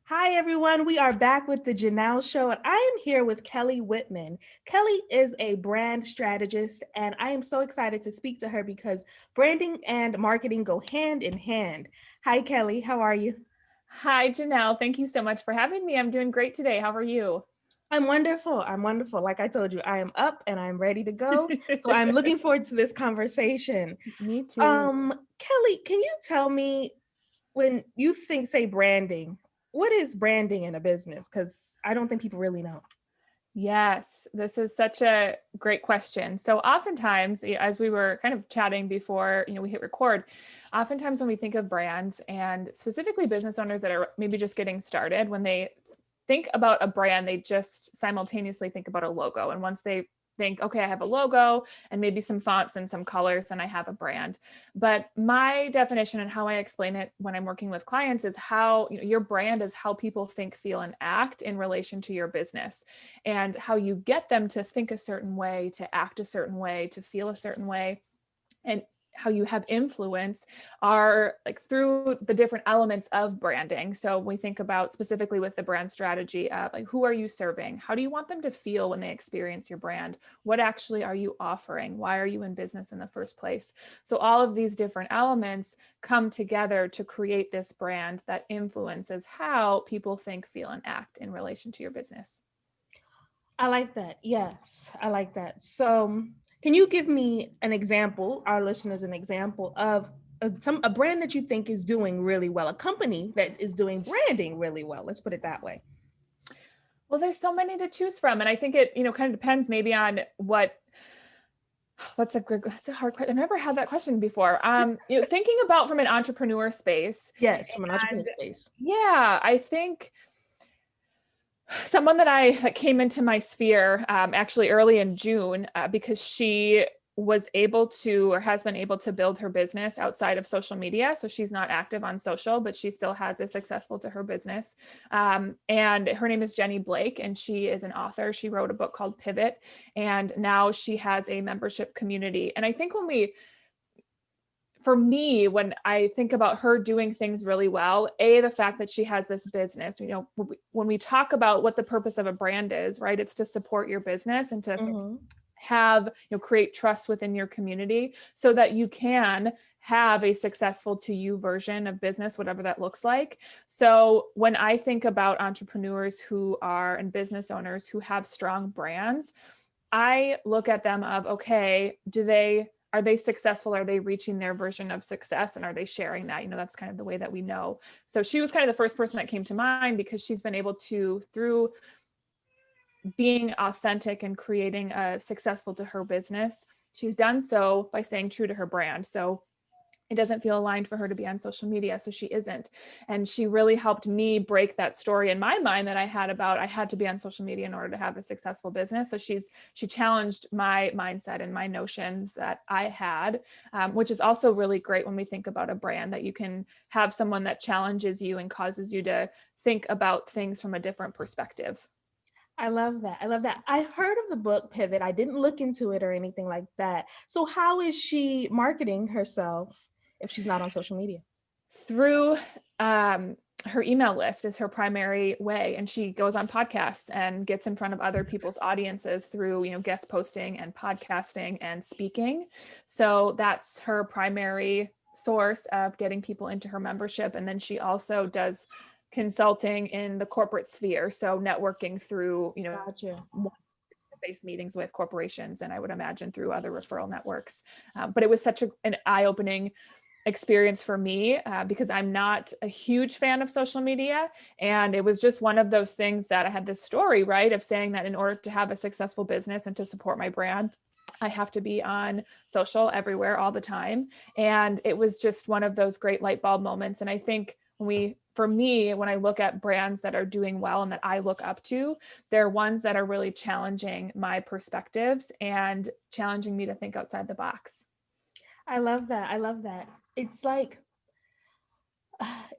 Hi, everyone. We are back with the Janelle Show, and I am here with Kelly Whittman. Kelly is a brand strategist, and I am so excited to speak to her because branding and marketing go hand in hand. Hi, Kelly. How are you? Hi, Janelle. Thank you so much for having me. I'm doing great today. How are you? I'm wonderful. I'm wonderful. Like I told you, I am up and I'm ready to go. So I'm looking forward to this conversation. Me too. Kelly, can you tell me when you think, say, branding, what is branding in a business? Because I don't think people really know. Yes, this is such a great question. So oftentimes, as we were kind of chatting before, we hit record, oftentimes when we think of brands and specifically business owners that are maybe just getting started, when they think about a brand, they just simultaneously think about a logo. And once they think, okay, I have a logo and maybe some fonts and some colors, and I have a brand. But my definition and how I explain it when I'm working with clients is how your brand is how people think, feel, and act in relation to your business, and how you get them to think a certain way, to act a certain way, to feel a certain way, and how you have influence are like through the different elements of branding. So we think about specifically with the brand strategy of like, who are you serving? How do you want them to feel when they experience your brand? What actually are you offering? Why are you in business in the first place? So all of these different elements come together to create this brand that influences how people think, feel, and act in relation to your business. I like that. Yes, I like that. So, can you give me an example, our listeners, an example of a brand that you think is doing really well, a company that is doing branding really well? Let's put it that way. Well, there's so many to choose from. And I think it, kind of depends maybe on that's a hard question. I've never had that question before. Thinking about from an entrepreneur space. Yes, from an entrepreneur And space. yeah, I think someone that came into my sphere actually early in June because she was able to or has been able to build her business outside of social media. So she's not active on social, but she still has a successful to her business. And her name is Jenny Blake, and she is an author. She wrote a book called Pivot, and now she has a membership community. And I think for me, when I think about her doing things really well, the fact that she has this business, when we talk about what the purpose of a brand is, right? It's to support your business and to Mm-hmm. have, create trust within your community so that you can have a successful to you version of business, whatever that looks like. So when I think about entrepreneurs who are and business owners who have strong brands, I look at them of, okay, are they successful? Are they reaching their version of success? And are they sharing that? That's kind of the way that we know. So she was kind of the first person that came to mind because she's been able to, through being authentic and creating a successful to her business, she's done so by staying true to her brand. So it doesn't feel aligned for her to be on social media, so she isn't. And she really helped me break that story in my mind that I had about I had to be on social media in order to have a successful business. So she challenged my mindset and my notions that I had, which is also really great when we think about a brand, that you can have someone that challenges you and causes you to think about things from a different perspective. I love that. I love that. I heard of the book Pivot. I didn't look into it or anything like that. So, how is she marketing herself if she's not on social media? Through her email list is her primary way, and she goes on podcasts and gets in front of other people's audiences through guest posting and podcasting and speaking. So that's her primary source of getting people into her membership. And then she also does consulting in the corporate sphere, so networking through Gotcha. face meetings with corporations, and I would imagine through other referral networks. But it was such an eye-opening experience for me because I'm not a huge fan of social media. And it was just one of those things that I had this story, right, of saying that in order to have a successful business and to support my brand, I have to be on social everywhere all the time. And it was just one of those great light bulb moments. And I think for me, when I look at brands that are doing well and that I look up to, they're ones that are really challenging my perspectives and challenging me to think outside the box. I love that. I love that. It's like,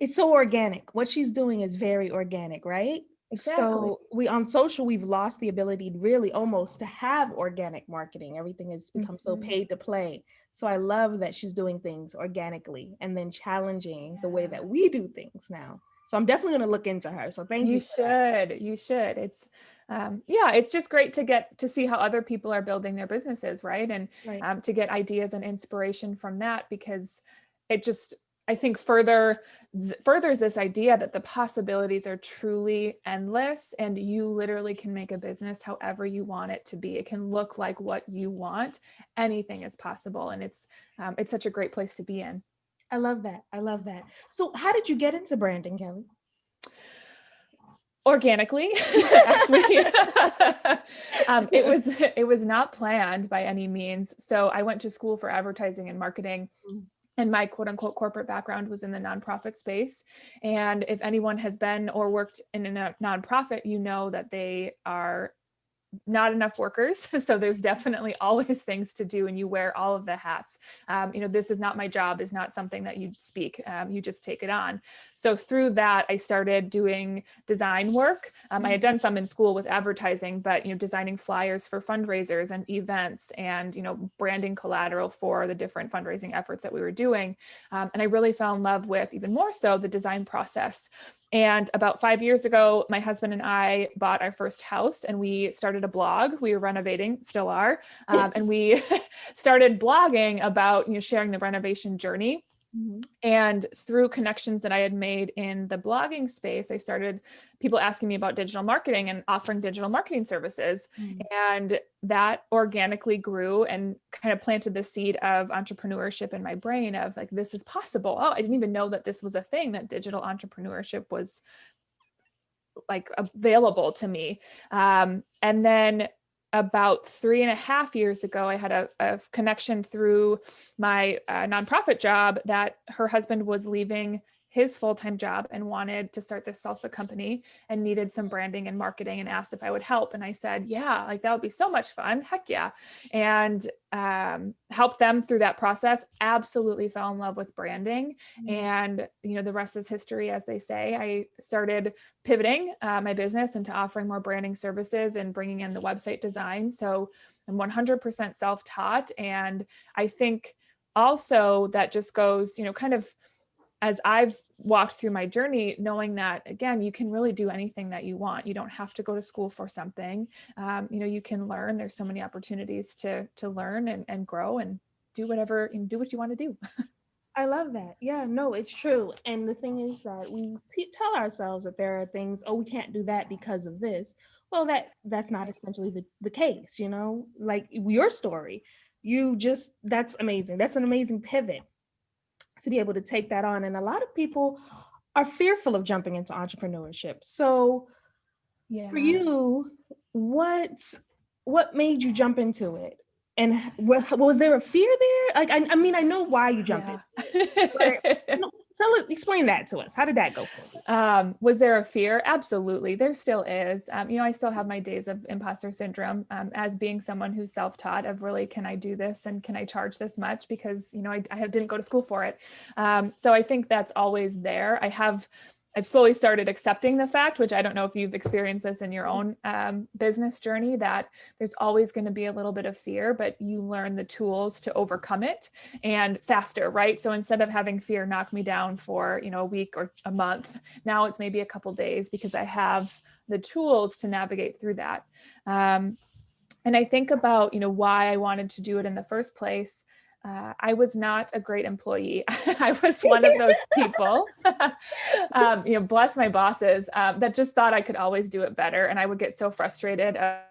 it's so organic. What she's doing is very organic, right? Exactly. So we on social, we've lost the ability really almost to have organic marketing. Everything has become so Mhm. paid to play. So I love that she's doing things organically and then challenging the way Yeah. that we do things now. So I'm definitely going to look into her. So thank you You for that. should. You should. Yeah, it's just great to get to see how other people are building their businesses, right? And Right. to get ideas and inspiration from that, because it just, I think, furthers this idea that the possibilities are truly endless, and you literally can make a business however you want it to be. It can look like what you want. Anything is possible, and it's such a great place to be in. I love that. I love that. So how did you get into branding, Kelly? Organically. Actually. It was not planned by any means. So I went to school for advertising and marketing, and my quote unquote corporate background was in the nonprofit space. And if anyone has been or worked in a nonprofit, you know that they are not enough workers. So there's definitely always things to do, and you wear all of the hats. This is not my job is not something that you speak. You just take it on. So through that, I started doing design work. I had done some in school with advertising, but, designing flyers for fundraisers and events, and, branding collateral for the different fundraising efforts that we were doing. And I really fell in love with, even more so, the design process. And about 5 years ago, my husband and I bought our first house, and we started a blog. We were renovating, still are. And we started blogging about, sharing the renovation journey. Mhm. And through connections that I had made in the blogging space, I started people asking me about digital marketing and offering digital marketing services. Mhm. And that organically grew and kind of planted the seed of entrepreneurship in my brain of like, this is possible. Oh, I didn't even know that this was a thing, that digital entrepreneurship was like available to me. And then about 3.5 years ago, I had a connection through my nonprofit job that her husband was leaving his full-time job and wanted to start this salsa company and needed some branding and marketing, and asked if I would help. And I said, yeah, like that would be so much fun. Heck yeah. And helped them through that process. Absolutely fell in love with branding. And, the rest is history, as they say. I started pivoting my business into offering more branding services and bringing in the website design. So I'm 100% self-taught. And I think also that just goes, kind of as I've walked through my journey, knowing that, again, you can really do anything that you want. You don't have to go to school for something. You can learn. There's so many opportunities to learn and grow and do whatever and do what you want to do. I love that. Yeah, no, it's true. And the thing is that we tell ourselves that there are things, oh, we can't do that because of this. Well, that's not essentially the case, like your story. That's amazing. That's an amazing pivot to be able to take that on. And a lot of people are fearful of jumping into entrepreneurship. So for Yeah. you, what made you jump into it? And was there a fear there? Like, I mean, I know why you jumped Yeah. into it, but explain that to us. How did that go for you? Was there a fear? Absolutely. There still is. I still have my days of imposter syndrome, as being someone who's self-taught of really, can I do this? And can I charge this much? Because, I didn't go to school for it. So I think that's always there. I've slowly started accepting the fact, which I don't know if you've experienced this in your own business journey, that there's always going to be a little bit of fear, but you learn the tools to overcome it and faster, right? So instead of having fear knock me down for, a week or a month, now it's maybe a couple days because I have the tools to navigate through that. And I think about, why I wanted to do it in the first place. I was not a great employee. I was one of those people, bless my bosses, that just thought I could always do it better. And I would get so frustrated of,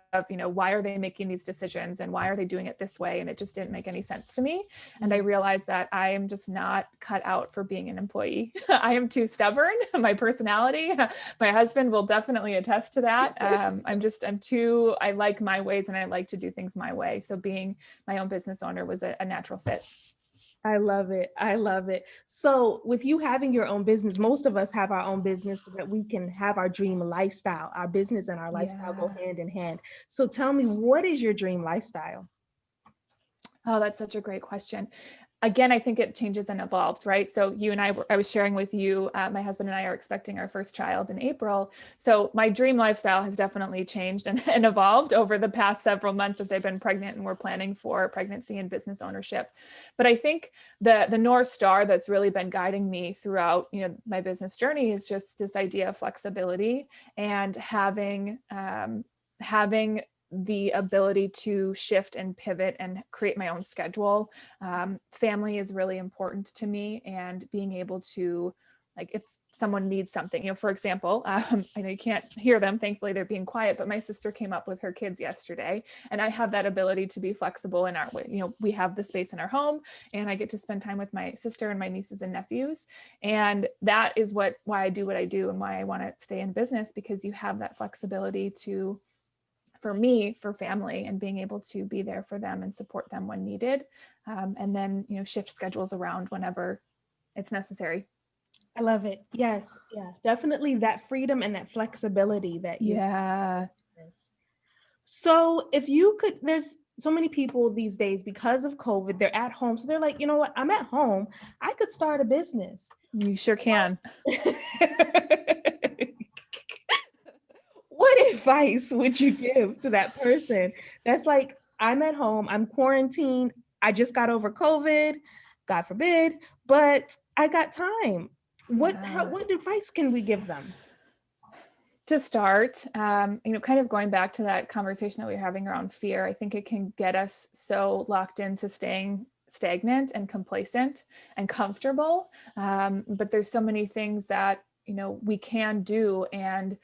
why are they making these decisions and why are they doing it this way? And it just didn't make any sense to me. And I realized that I am just not cut out for being an employee. I am too stubborn. My personality, my husband will definitely attest to that. I like my ways and I like to do things my way. So being my own business owner was a natural fit. I love it. I love it. So with you having your own business, most of us have our own business so that we can have our dream lifestyle. Our business and our lifestyle go Yeah. hand in hand. So tell me, what is your dream lifestyle? Oh, that's such a great question. again, I think it changes and evolves, right? So you and I was sharing with you, my husband and I are expecting our first child in April. So my dream lifestyle has definitely changed and evolved over the past several months as I've been pregnant and we're planning for pregnancy and business ownership. But I think the North Star that's really been guiding me throughout, my business journey is just this idea of flexibility and having the ability to shift and pivot and create my own schedule. Family is really important to me, and being able to, like, if someone needs something, for example, I know you can't hear them, thankfully they're being quiet, but my sister came up with her kids yesterday, and I have that ability to be flexible in our way. We have the space in our home, and I get to spend time with my sister and my nieces and nephews. And that is why I do what I do and why I want to stay in business, because you have that flexibility to, for me, for family, and being able to be there for them and support them when needed. And then, shift schedules around whenever it's necessary. I love it. Yes. Yeah. Definitely that freedom and that flexibility that you Yeah. have. So if you could, there's so many people these days because of COVID, they're at home. So they're like, you know what? I'm at home. I could start a business. You sure can. What advice would you give to that person that's like, I'm at home, I'm quarantined, I just got over COVID, God forbid, but I got time. What advice can we give them? To start, kind of going back to that conversation that we were having around fear, I think it can get us so locked into staying stagnant and complacent and comfortable. But there's so many things that, we can do. And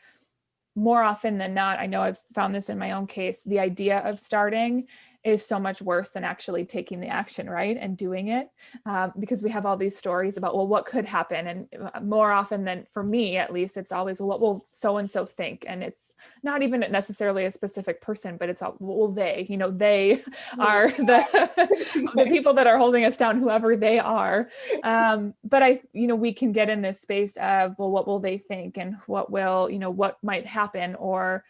more often than not, I know I've found this in my own case, the idea of starting is so much worse than actually taking the action, right? And doing it, because we have all these stories about, well, what could happen? And more often than, for me, at least, it's always, well, what will so-and-so think? And it's not even necessarily a specific person, but it's all, well, they, they are the people that are holding us down, whoever they are. But we can get in this space of, well, what will they think? And what will, what might happen? Or,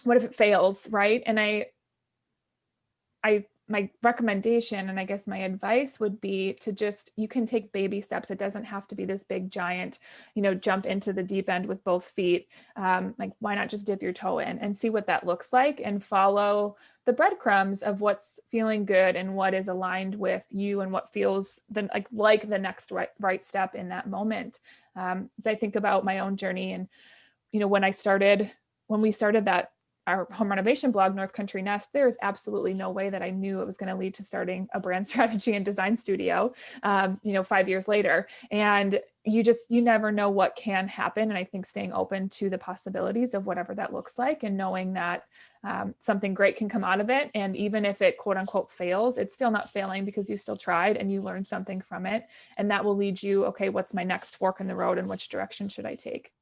what if it fails, right? And my recommendation, and I guess my advice would be to just, you can take baby steps. It doesn't have to be this big giant, jump into the deep end with both feet. Like, why not just dip your toe in and see what that looks like, and follow the breadcrumbs of what's feeling good and what is aligned with you and what feels like the next right step in that moment. As I think about my own journey, and, when we started our home renovation blog, North Country Nest, there's absolutely no way that I knew it was going to lead to starting a brand strategy and design studio, 5 years later. And you never know what can happen. And I think staying open to the possibilities of whatever that looks like, and knowing that something great can come out of it. And even if it, quote unquote, fails, it's still not failing, because you still tried and you learned something from it. And that will lead you, okay, what's my next fork in the road, and which direction should I take?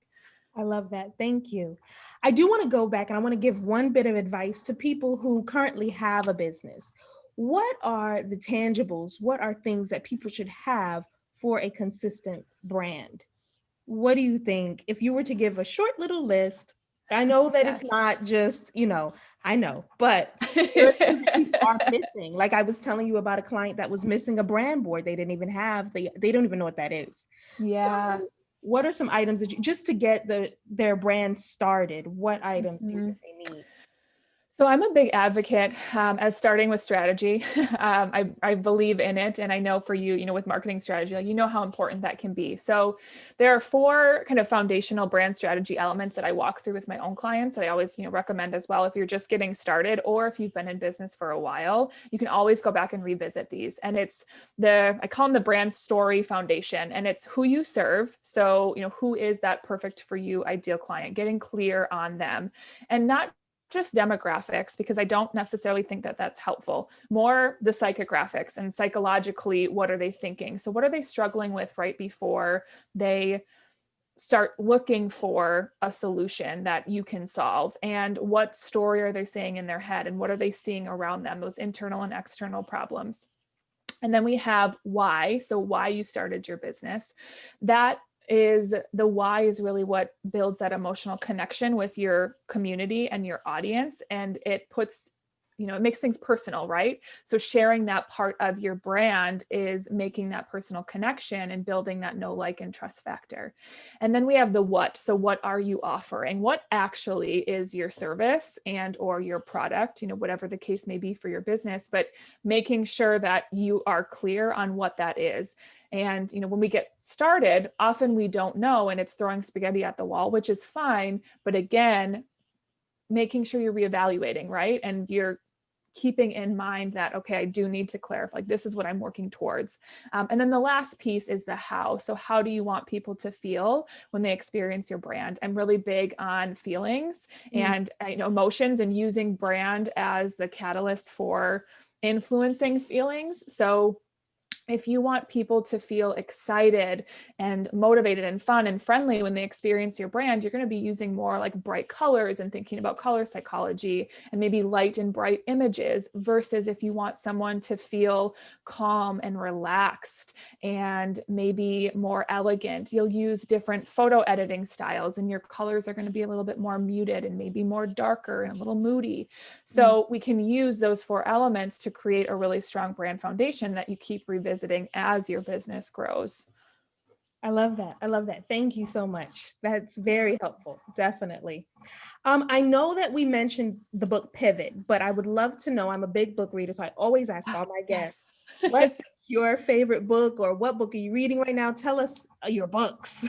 I love that. Thank you. I do want to go back, and I want to give one bit of advice to people who currently have a business. What are the tangibles? What are things that people should have for a consistent brand? What do you think? If you were to give a short little list, I know that Yes. It's not just, I know, but there are things that people are missing. Like I was telling you about a client that was missing a brand board. They didn't even have, they don't even know what that is. Yeah. So what are some items that just to get their brand started, what items do you think they need? So I'm a big advocate as starting with strategy. I believe in it. And I know for you, with marketing strategy, how important that can be. So there are 4 kind of foundational brand strategy elements that I walk through with my own clients that I always, recommend as well. If you're just getting started, or if you've been in business for a while, you can always go back and revisit these. And it's I call them the brand story foundation, and it's who you serve. So, who is that perfect for you ideal client, getting clear on them, and not just demographics, because I don't necessarily think that that's helpful. More the psychographics, and psychologically, what are they thinking? So what are they struggling with right before they start looking for a solution that you can solve? And what story are they saying in their head? And what are they seeing around them? Those internal and external problems. And then we have why. So why you started your business. The why is really what builds that emotional connection with your community and your audience. And it puts, it makes things personal, right? So sharing that part of your brand is making that personal connection and building that know, like, and trust factor. And then we have the what. So what are you offering? What actually is your service and or your product, whatever the case may be for your business, but making sure that you are clear on what that is. And, when we get started, often we don't know and it's throwing spaghetti at the wall, which is fine. But again, making sure you're reevaluating, right? And you're keeping in mind that, okay, I do need to clarify, like, this is what I'm working towards. And then the last piece is the how. So how do you want people to feel when they experience your brand? I'm really big on feelings and emotions, and using brand as the catalyst for influencing feelings. So if you want people to feel excited and motivated and fun and friendly when they experience your brand, you're going to be using more like bright colors and thinking about color psychology and maybe light and bright images, versus if you want someone to feel calm and relaxed and maybe more elegant, you'll use different photo editing styles and your colors are going to be a little bit more muted and maybe more darker and a little moody. So we can use those 4 elements to create a really strong brand foundation that you keep revisiting as your business grows. I love that. I love that. Thank you so much. That's very helpful. Definitely. I know that we mentioned the book Pivot, but I would love to know, I'm a big book reader, so I always ask all my guests, what's your favorite book, or what book are you reading right now? Tell us your books.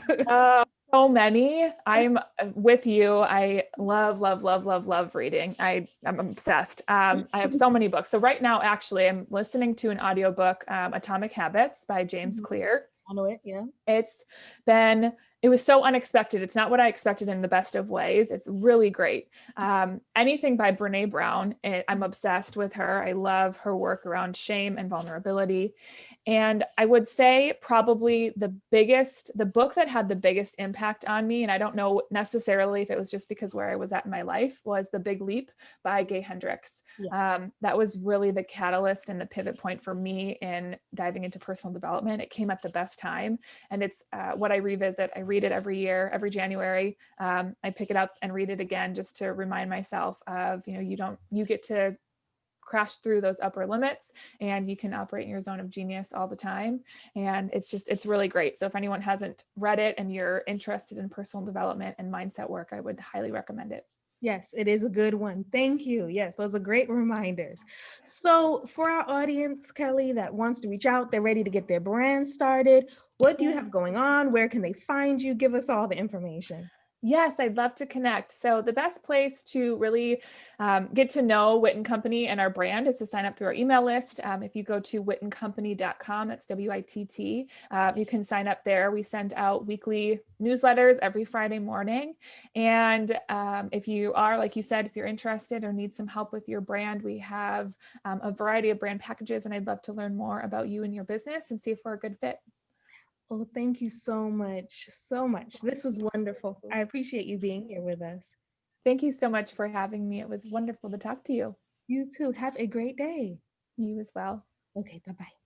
So many. I'm with you. I love, love, love, love, love reading. I'm obsessed. I have so many books. So right now, actually, I'm listening to an audiobook, Atomic Habits by James Clear. I know it. Yeah. It was so unexpected. It's not what I expected in the best of ways. It's really great. Anything by Brene Brown, I'm obsessed with her. I love her work around shame and vulnerability. And I would say probably the book that had the biggest impact on me, and I don't know necessarily if it was just because where I was at in my life, was The Big Leap by Gay Hendricks. Yes. That was really the catalyst and the pivot point for me in diving into personal development. It came at the best time. And it's what I revisit. I read it every year, every January. I pick it up and read it again just to remind myself of, you get to crash through those upper limits and you can operate in your zone of genius all the time. And it's really great. So if anyone hasn't read it and you're interested in personal development and mindset work, I would highly recommend it. Yes, it is a good one. Thank you. Yes, those are great reminders. So for our audience, Kelly, that wants to reach out, they're ready to get their brand started. What do you have going on? Where can they find you? Give us all the information. Yes, I'd love to connect. So the best place to really get to know Witt and Company and our brand is to sign up through our email list. If you go to wittandcompany.com, that's WITT, you can sign up there. We send out weekly newsletters every Friday morning. And if you are, like you said, if you're interested or need some help with your brand, we have a variety of brand packages, and I'd love to learn more about you and your business and see if we're a good fit. Well, thank you so much. So much. This was wonderful. I appreciate you being here with us. Thank you so much for having me. It was wonderful to talk to you. You too. Have a great day. You as well. Okay, bye-bye.